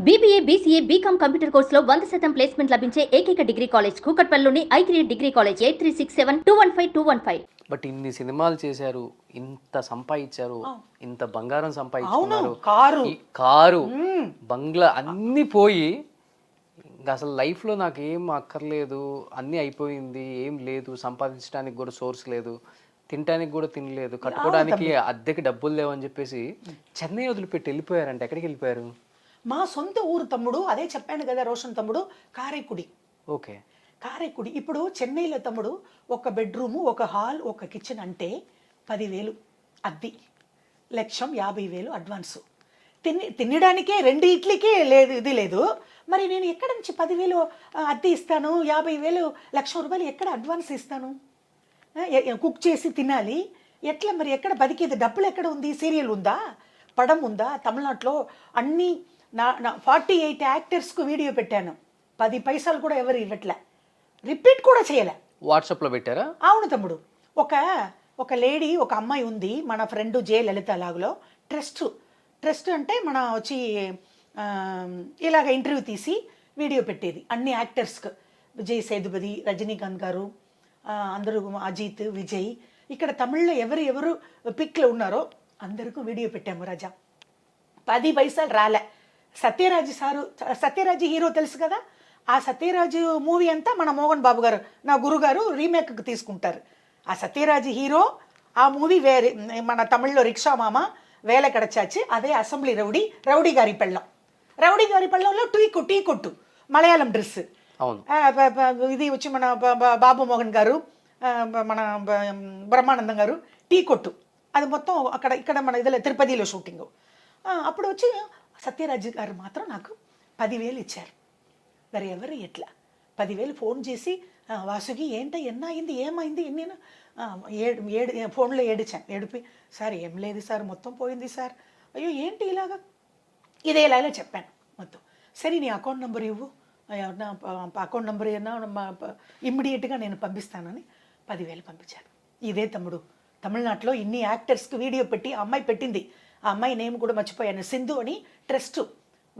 BBA, BCA, BCom computer కోర్సులో 100% placement లభించే ఏకైక డిగ్రీ కాలేజ్ కూకట్పల్లిలోని I3 డిగ్రీ కాలేజ్ 8367215215. బట్ ఇన్ని సినిమాలు చేశారు, ఇంత సంపాదించారు, ఇంత బంగారం అవును, సంపాదించుకున్నారు, కారు ఈ కారు బంగ్లా అన్ని పోయి ఇంకా అసలు లైఫ్లో నాకు ఏం అక్కర్లేదు, అన్నీ అయిపోయింది, ఏం లేదు, సంపాదించడానికి కూడా సోర్స్ లేదు, తినడానికి కూడా తినలేదు, కట్టుకోవడానికి అద్దెకి డబ్బులు లేవని చెప్పేసి చెన్నై వదిలిపెట్టి వెళ్ళిపోయారంటే ఎక్కడికి వెళ్ళిపోయారు? మా సొంత ఊరు తమ్ముడు, అదే చెప్పాను కదా రోషన్ తమ్ముడు, కారైకుడి. ఓకే, కారైకుడి. ఇప్పుడు చెన్నైలో తమ్ముడు ఒక బెడ్రూము, ఒక హాల్, ఒక కిచెన్ అంటే 10,000 అద్దె, 1,50,000 అడ్వాన్సు. తినడానికే 2 ఇడ్లీకే లేదు, ఇది లేదు. మరి నేను ఎక్కడ నుంచి 10,000 అద్దె ఇస్తాను, 50,000 1,00,000 ఎక్కడ అడ్వాన్స్ ఇస్తాను? కుక్ చేసి తినాలి ఎట్లా? మరి ఎక్కడ బతికేది? డబ్బులు ఎక్కడ ఉంది? సీరియల్ ఉందా, పడం ఉందా? తమిళనాడులో అన్ని నా 48 యాక్టర్స్కు వీడియో పెట్టాను, 10 పైసలు కూడా ఎవరు ఇవ్వట్లే, రిపీట్ కూడా చేయలే. వాట్సాప్లో పెట్టారా? అవును తమ్ముడు. ఒక లేడీ, ఒక అమ్మాయి ఉంది, మన ఫ్రెండ్ జే లలిత లాగులో ట్రస్ట్ అంటే మన వచ్చి ఇలాగ ఇంటర్వ్యూ తీసి వీడియో పెట్టేది అన్ని యాక్టర్స్కి. విజయ్ సేతుపతి, రజనీకాంత్ గారు, అందరూ, అజిత్, విజయ్, ఇక్కడ తమిళ్లో ఎవరు పిక్లో ఉన్నారో అందరికీ వీడియో పెట్టాము రాజా. 10 పైసలు రాలే. సత్యరాజ్ హీరో తెలుసు కదా, ఆ సత్యరాజు మూవీ అంతా మన మోహన్ బాబు గారు, నా గురుగారు, రీమేక్కి తీసుకుంటారు. ఆ సత్యరాజు హీరో ఆ మూవీ వేరే, మన తమిళ్లో రిక్షా మామ, వేల కడచాచి, అదే అసెంబ్లీ రౌడీ గారి పెళ్ళంలో టీ కొట్టు మలయాళం డ్రెస్. అవును, ఇది వచ్చి మన బాబు మోహన్ గారు, మన బ్రహ్మానందం గారు టీ కొట్టు, అది మొత్తం ఇక్కడ మన ఇదిలో తిరుపతిలో షూటింగ్. అప్పుడు వచ్చి సత్యరాజ్ గారు మాత్రం నాకు 10,000 ఇచ్చారు. మరి ఎవరు ఎట్లా 10,000 ఫోన్ చేసి, వాసుకి ఏంట ఎన్నయింది, ఏమైంది, నేను ఫోన్లో ఏడిపి, సార్ ఏం లేదు సార్, మొత్తం పోయింది సార్. అయ్యో ఏంటి ఇలాగా, ఇదే ఇలాగే చెప్పాను మొత్తం. సరే నీ అకౌంట్ నెంబర్ ఇవ్వు, నా అకౌంట్ నెంబర్ ఏమన్నా ఇమ్మీడియట్గా నేను పంపిస్తానని 10,000 పంపించాను. ఇదే తమ్ముడు, తమిళనాడులో ఇన్ని యాక్టర్స్కి వీడియో పెట్టి ఆ అమ్మాయి పెట్టింది. ఆ అమ్మాయి నేమ్ కూడా మర్చిపోయాను, సింధు అని ట్రస్ట్.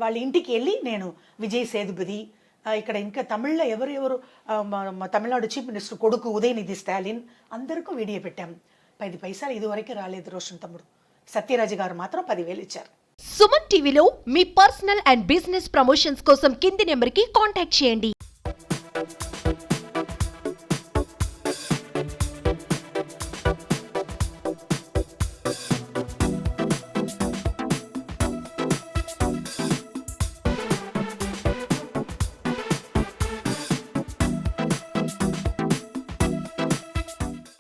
వాళ్ళ ఇంటికి వెళ్ళి నేను విజయ్ సేతుపతి, ఇక్కడ ఇంకా తమిళ్లో ఎవరు తమిళనాడు చీఫ్ మినిస్టర్ కొడుకు ఉదయనిధి స్టాలిన్, అందరికీ వీడియో పెట్టాము. 10 పైసలు ఇదివరకు రాలేదు రోషన్ తమ్ముడు. సత్యరాజు గారు మాత్రం 10,000 ఇచ్చారు. సుమన్ టీవీలో మీ పర్సనల్ అండ్ బిజినెస్ ప్రమోషన్స్ కోసం కింది నెంబర్కి కాంటాక్ట్ చేయండి.